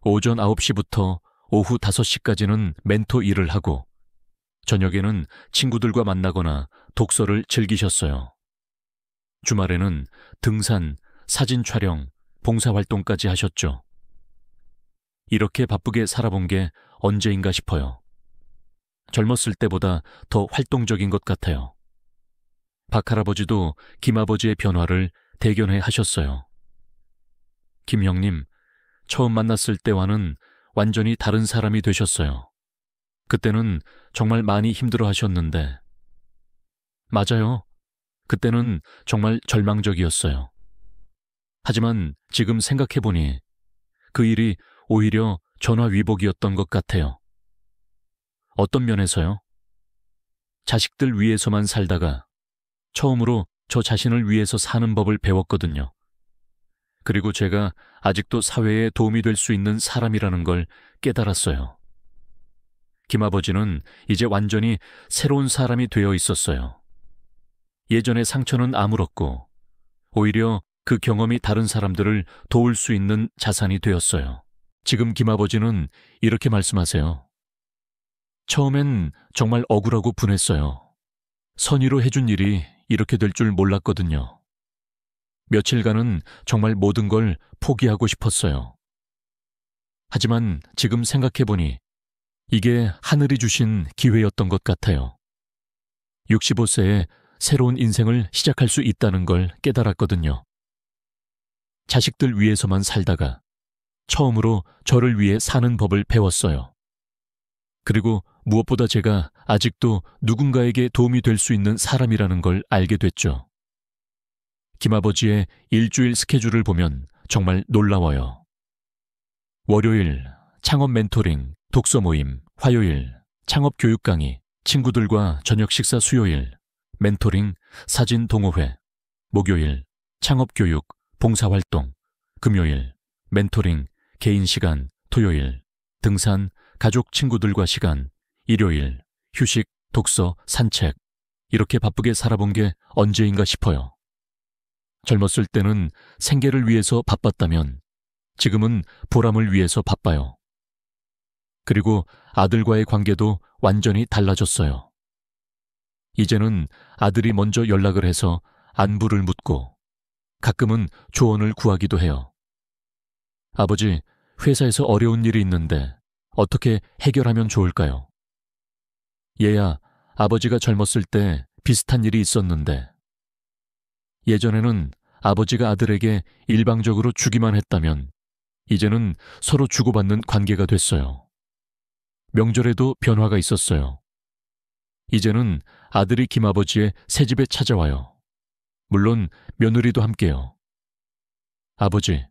오전 9시부터 오후 5시까지는 멘토 일을 하고 저녁에는 친구들과 만나거나 독서를 즐기셨어요. 주말에는 등산, 사진 촬영, 봉사활동까지 하셨죠. 이렇게 바쁘게 살아본 게 언제인가 싶어요. 젊었을 때보다 더 활동적인 것 같아요. 박할아버지도 김아버지의 변화를 대견해 하셨어요. 김 형님, 처음 만났을 때와는 완전히 다른 사람이 되셨어요. 그때는 정말 많이 힘들어 하셨는데. 맞아요. 그때는 정말 절망적이었어요. 하지만 지금 생각해보니 그 일이 오히려 전화위복이었던 것 같아요. 어떤 면에서요? 자식들 위해서만 살다가 처음으로 저 자신을 위해서 사는 법을 배웠거든요. 그리고 제가 아직도 사회에 도움이 될 수 있는 사람이라는 걸 깨달았어요. 김아버지는 이제 완전히 새로운 사람이 되어 있었어요. 예전의 상처는 아물었고 오히려 그 경험이 다른 사람들을 도울 수 있는 자산이 되었어요. 지금 김아버지는 이렇게 말씀하세요. 처음엔 정말 억울하고 분했어요. 선의로 해준 일이 이렇게 될 줄 몰랐거든요. 며칠간은 정말 모든 걸 포기하고 싶었어요. 하지만 지금 생각해보니 이게 하늘이 주신 기회였던 것 같아요. 65세에 새로운 인생을 시작할 수 있다는 걸 깨달았거든요. 자식들 위해서만 살다가 처음으로 저를 위해 사는 법을 배웠어요. 그리고 무엇보다 제가 아직도 누군가에게 도움이 될 수 있는 사람이라는 걸 알게 됐죠. 김아버지의 일주일 스케줄을 보면 정말 놀라워요. 월요일 창업 멘토링, 독서 모임, 화요일 창업 교육 강의, 친구들과 저녁 식사 수요일, 멘토링, 사진 동호회, 목요일 창업 교육, 봉사활동, 금요일 멘토링, 개인 시간, 토요일 등산, 가족 친구들과 시간, 일요일 휴식, 독서, 산책, 이렇게 바쁘게 살아본 게 언제인가 싶어요. 젊었을 때는 생계를 위해서 바빴다면 지금은 보람을 위해서 바빠요. 그리고 아들과의 관계도 완전히 달라졌어요. 이제는 아들이 먼저 연락을 해서 안부를 묻고 가끔은 조언을 구하기도 해요. 아버지, 회사에서 어려운 일이 있는데 어떻게 해결하면 좋을까요? 얘야, 아버지가 젊었을 때 비슷한 일이 있었는데 예전에는 아버지가 아들에게 일방적으로 주기만 했다면 이제는 서로 주고받는 관계가 됐어요. 명절에도 변화가 있었어요. 이제는 아들이 김아버지의 새집에 찾아와요. 물론 며느리도 함께요. 아버지,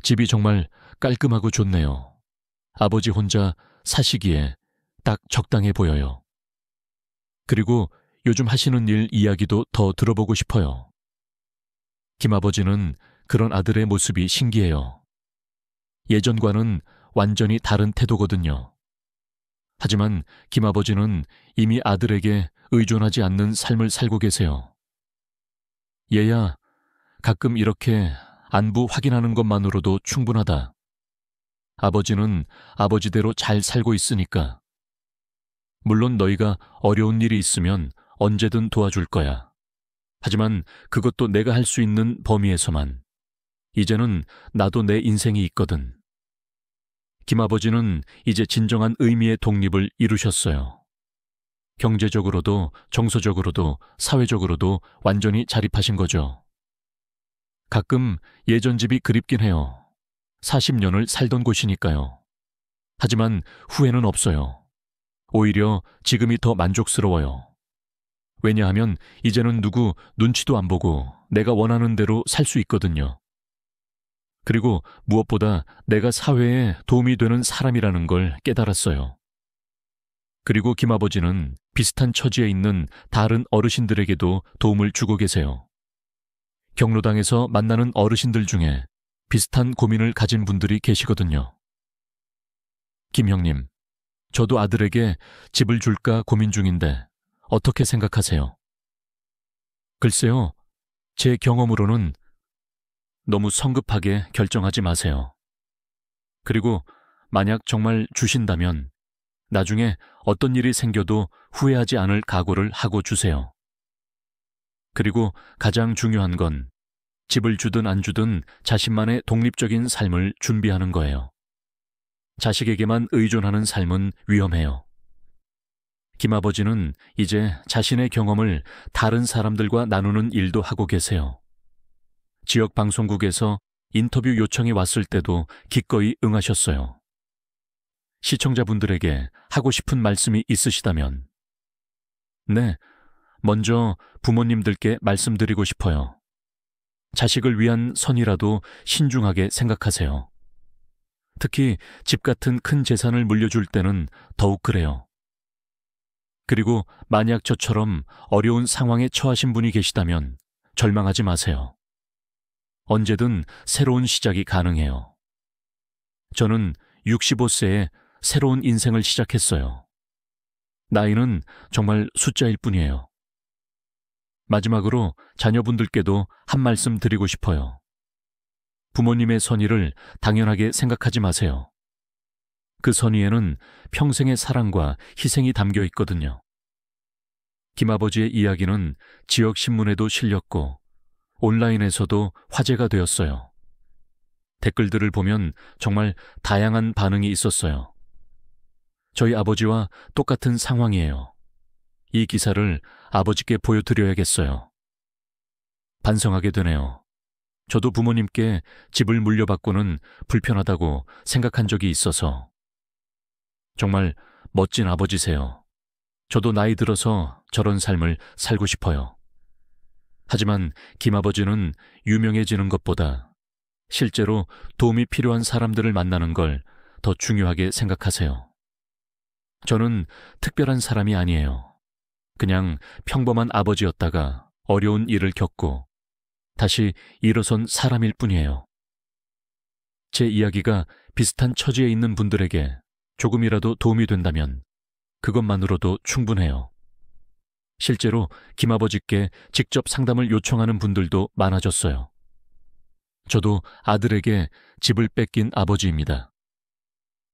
집이 정말 깔끔하고 좋네요. 아버지 혼자 사시기에 딱 적당해 보여요. 그리고 요즘 하시는 일 이야기도 더 들어보고 싶어요. 김아버지는 그런 아들의 모습이 신기해요. 예전과는 완전히 다른 태도거든요. 하지만 김아버지는 이미 아들에게 의존하지 않는 삶을 살고 계세요. 얘야, 가끔 이렇게 안부 확인하는 것만으로도 충분하다. 아버지는 아버지대로 잘 살고 있으니까. 물론 너희가 어려운 일이 있으면 언제든 도와줄 거야. 하지만 그것도 내가 할 수 있는 범위에서만. 이제는 나도 내 인생이 있거든. 김아버지는 이제 진정한 의미의 독립을 이루셨어요. 경제적으로도 정서적으로도 사회적으로도 완전히 자립하신 거죠. 가끔 예전 집이 그립긴 해요. 40년을 살던 곳이니까요. 하지만 후회는 없어요. 오히려 지금이 더 만족스러워요. 왜냐하면 이제는 누구 눈치도 안 보고 내가 원하는 대로 살 수 있거든요. 그리고 무엇보다 내가 사회에 도움이 되는 사람이라는 걸 깨달았어요. 그리고 김아버지는 비슷한 처지에 있는 다른 어르신들에게도 도움을 주고 계세요. 경로당에서 만나는 어르신들 중에 비슷한 고민을 가진 분들이 계시거든요. 김 형님, 저도 아들에게 집을 줄까 고민 중인데 어떻게 생각하세요? 글쎄요, 제 경험으로는 너무 성급하게 결정하지 마세요. 그리고 만약 정말 주신다면 나중에 어떤 일이 생겨도 후회하지 않을 각오를 하고 주세요. 그리고 가장 중요한 건 집을 주든 안 주든 자신만의 독립적인 삶을 준비하는 거예요. 자식에게만 의존하는 삶은 위험해요. 김아버지는 이제 자신의 경험을 다른 사람들과 나누는 일도 하고 계세요. 지역 방송국에서 인터뷰 요청이 왔을 때도 기꺼이 응하셨어요. 시청자분들에게 하고 싶은 말씀이 있으시다면? 네, 먼저 부모님들께 말씀드리고 싶어요. 자식을 위한 선이라도 신중하게 생각하세요. 특히 집 같은 큰 재산을 물려줄 때는 더욱 그래요. 그리고 만약 저처럼 어려운 상황에 처하신 분이 계시다면 절망하지 마세요. 언제든 새로운 시작이 가능해요. 저는 65세에 새로운 인생을 시작했어요. 나이는 정말 숫자일 뿐이에요. 마지막으로 자녀분들께도 한 말씀 드리고 싶어요. 부모님의 선의를 당연하게 생각하지 마세요. 그 선의에는 평생의 사랑과 희생이 담겨 있거든요. 김아버지의 이야기는 지역 신문에도 실렸고 온라인에서도 화제가 되었어요. 댓글들을 보면 정말 다양한 반응이 있었어요. 저희 아버지와 똑같은 상황이에요. 이 기사를 아버지께 보여드려야겠어요. 반성하게 되네요. 저도 부모님께 집을 물려받고는 불편하다고 생각한 적이 있어서. 정말 멋진 아버지세요. 저도 나이 들어서 저런 삶을 살고 싶어요. 하지만 김아버지는 유명해지는 것보다 실제로 도움이 필요한 사람들을 만나는 걸 더 중요하게 생각하세요. 저는 특별한 사람이 아니에요. 그냥 평범한 아버지였다가 어려운 일을 겪고 다시 일어선 사람일 뿐이에요. 제 이야기가 비슷한 처지에 있는 분들에게 조금이라도 도움이 된다면 그것만으로도 충분해요. 실제로 김아버지께 직접 상담을 요청하는 분들도 많아졌어요. 저도 아들에게 집을 뺏긴 아버지입니다.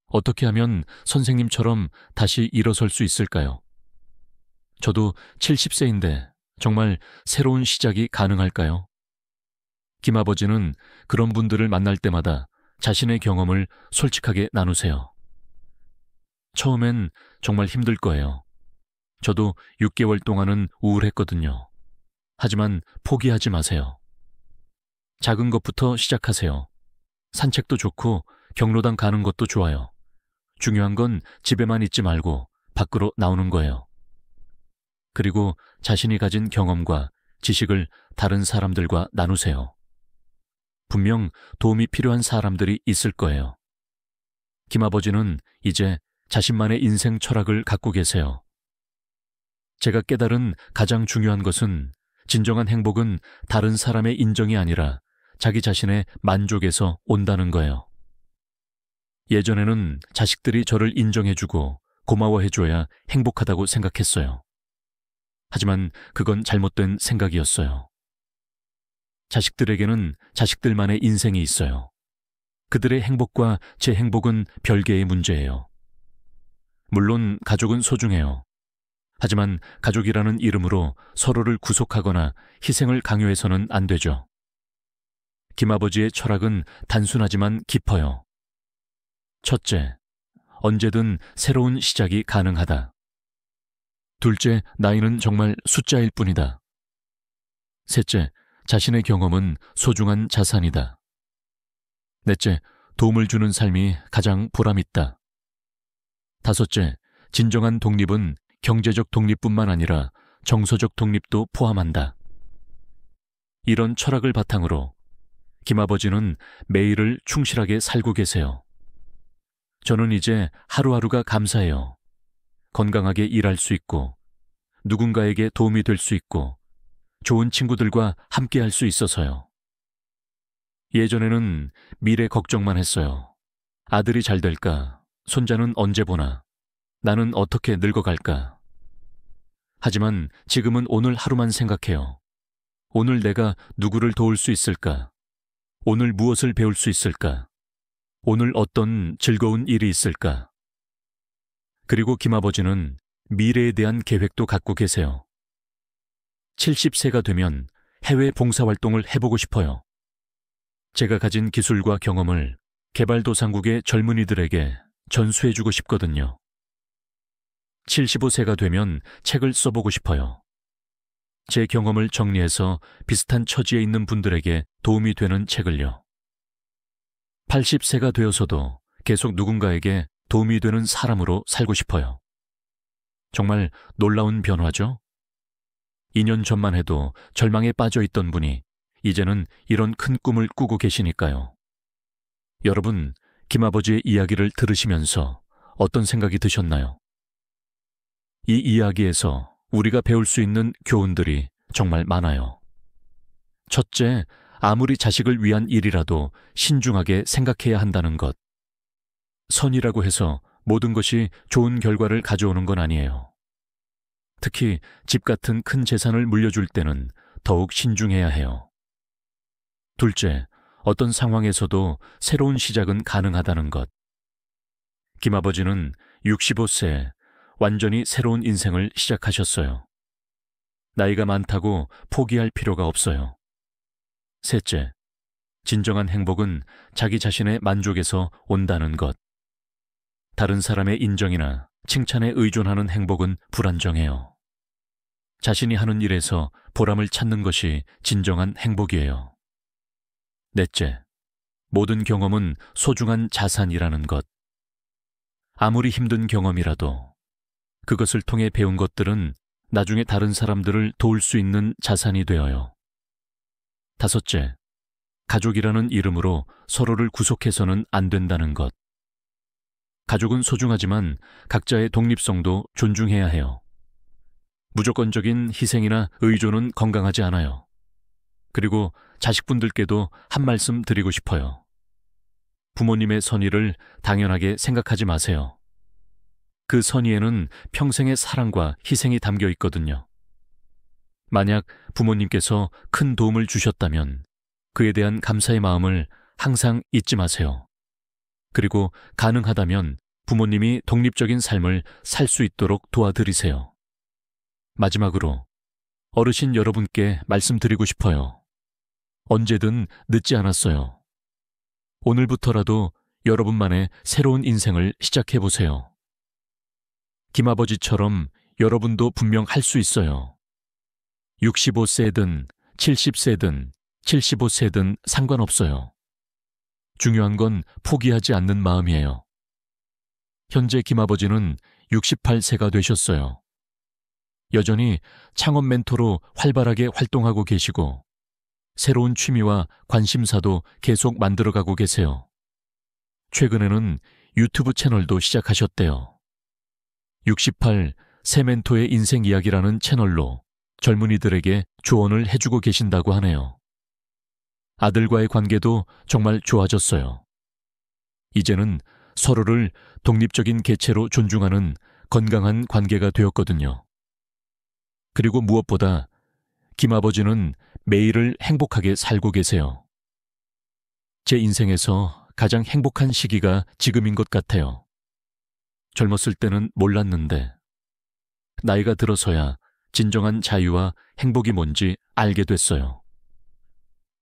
어떻게 하면 선생님처럼 다시 일어설 수 있을까요? 저도 70세인데 정말 새로운 시작이 가능할까요? 김아버지는 그런 분들을 만날 때마다 자신의 경험을 솔직하게 나누세요. 처음엔 정말 힘들 거예요. 저도 6개월 동안은 우울했거든요. 하지만 포기하지 마세요. 작은 것부터 시작하세요. 산책도 좋고 경로당 가는 것도 좋아요. 중요한 건 집에만 있지 말고 밖으로 나오는 거예요. 그리고 자신이 가진 경험과 지식을 다른 사람들과 나누세요. 분명 도움이 필요한 사람들이 있을 거예요. 김아버지는 이제 자신만의 인생 철학을 갖고 계세요. 제가 깨달은 가장 중요한 것은 진정한 행복은 다른 사람의 인정이 아니라 자기 자신의 만족에서 온다는 거예요. 예전에는 자식들이 저를 인정해주고 고마워해줘야 행복하다고 생각했어요. 하지만 그건 잘못된 생각이었어요. 자식들에게는 자식들만의 인생이 있어요. 그들의 행복과 제 행복은 별개의 문제예요. 물론 가족은 소중해요. 하지만 가족이라는 이름으로 서로를 구속하거나 희생을 강요해서는 안 되죠. 김아버지의 철학은 단순하지만 깊어요. 첫째, 언제든 새로운 시작이 가능하다. 둘째, 나이는 정말 숫자일 뿐이다. 셋째, 자신의 경험은 소중한 자산이다. 넷째, 도움을 주는 삶이 가장 보람있다. 다섯째, 진정한 독립은 경제적 독립뿐만 아니라 정서적 독립도 포함한다. 이런 철학을 바탕으로 김아버지는 매일을 충실하게 살고 계세요. 저는 이제 하루하루가 감사해요. 건강하게 일할 수 있고, 누군가에게 도움이 될 수 있고, 좋은 친구들과 함께 할 수 있어서요. 예전에는 미래 걱정만 했어요. 아들이 잘 될까? 손자는 언제 보나? 나는 어떻게 늙어갈까? 하지만 지금은 오늘 하루만 생각해요. 오늘 내가 누구를 도울 수 있을까? 오늘 무엇을 배울 수 있을까? 오늘 어떤 즐거운 일이 있을까? 그리고 김아버지는 미래에 대한 계획도 갖고 계세요. 70세가 되면 해외 봉사활동을 해보고 싶어요. 제가 가진 기술과 경험을 개발도상국의 젊은이들에게 전수해주고 싶거든요. 75세가 되면 책을 써보고 싶어요. 제 경험을 정리해서 비슷한 처지에 있는 분들에게 도움이 되는 책을요. 80세가 되어서도 계속 누군가에게 도움이 되는 사람으로 살고 싶어요. 정말 놀라운 변화죠? 2년 전만 해도 절망에 빠져 있던 분이 이제는 이런 큰 꿈을 꾸고 계시니까요. 여러분, 김아버지의 이야기를 들으시면서 어떤 생각이 드셨나요? 이 이야기에서 우리가 배울 수 있는 교훈들이 정말 많아요. 첫째, 아무리 자식을 위한 일이라도 신중하게 생각해야 한다는 것. 선이라고 해서 모든 것이 좋은 결과를 가져오는 건 아니에요. 특히 집 같은 큰 재산을 물려줄 때는 더욱 신중해야 해요. 둘째, 어떤 상황에서도 새로운 시작은 가능하다는 것. 김아버지는 65세에 완전히 새로운 인생을 시작하셨어요. 나이가 많다고 포기할 필요가 없어요. 셋째, 진정한 행복은 자기 자신의 만족에서 온다는 것. 다른 사람의 인정이나 칭찬에 의존하는 행복은 불안정해요. 자신이 하는 일에서 보람을 찾는 것이 진정한 행복이에요. 넷째, 모든 경험은 소중한 자산이라는 것. 아무리 힘든 경험이라도 그것을 통해 배운 것들은 나중에 다른 사람들을 도울 수 있는 자산이 되어요. 5째, 가족이라는 이름으로 서로를 구속해서는 안 된다는 것. 가족은 소중하지만 각자의 독립성도 존중해야 해요. 무조건적인 희생이나 의존은 건강하지 않아요. 그리고 자식분들께도 한 말씀 드리고 싶어요. 부모님의 선의를 당연하게 생각하지 마세요. 그 선의에는 평생의 사랑과 희생이 담겨 있거든요. 만약 부모님께서 큰 도움을 주셨다면 그에 대한 감사의 마음을 항상 잊지 마세요. 그리고 가능하다면 부모님이 독립적인 삶을 살 수 있도록 도와드리세요. 마지막으로 어르신 여러분께 말씀드리고 싶어요. 언제든 늦지 않았어요. 오늘부터라도 여러분만의 새로운 인생을 시작해보세요. 김아버지처럼 여러분도 분명 할 수 있어요. 65세든 70세든 75세든 상관없어요. 중요한 건 포기하지 않는 마음이에요. 현재 김아버지는 68세가 되셨어요. 여전히 창업 멘토로 활발하게 활동하고 계시고 새로운 취미와 관심사도 계속 만들어가고 계세요. 최근에는 유튜브 채널도 시작하셨대요. 68 새 멘토의 인생 이야기라는 채널로 젊은이들에게 조언을 해주고 계신다고 하네요. 아들과의 관계도 정말 좋아졌어요. 이제는 서로를 독립적인 개체로 존중하는 건강한 관계가 되었거든요. 그리고 무엇보다 김아버지는 매일을 행복하게 살고 계세요. 제 인생에서 가장 행복한 시기가 지금인 것 같아요. 젊었을 때는 몰랐는데 나이가 들어서야 진정한 자유와 행복이 뭔지 알게 됐어요.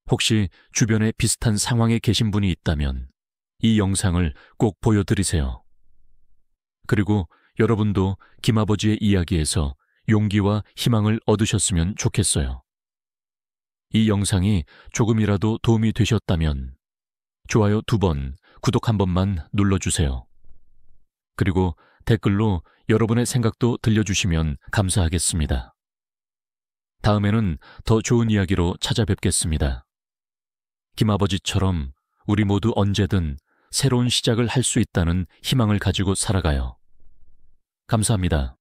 혹시 주변에 비슷한 상황에 계신 분이 있다면 이 영상을 꼭 보여드리세요. 그리고 여러분도 김아버지의 이야기에서 용기와 희망을 얻으셨으면 좋겠어요. 이 영상이 조금이라도 도움이 되셨다면 좋아요 2번, 구독 1번만 눌러주세요. 그리고 댓글로 여러분의 생각도 들려주시면 감사하겠습니다. 다음에는 더 좋은 이야기로 찾아뵙겠습니다. 김아버지처럼 우리 모두 언제든 새로운 시작을 할 수 있다는 희망을 가지고 살아가요. 감사합니다.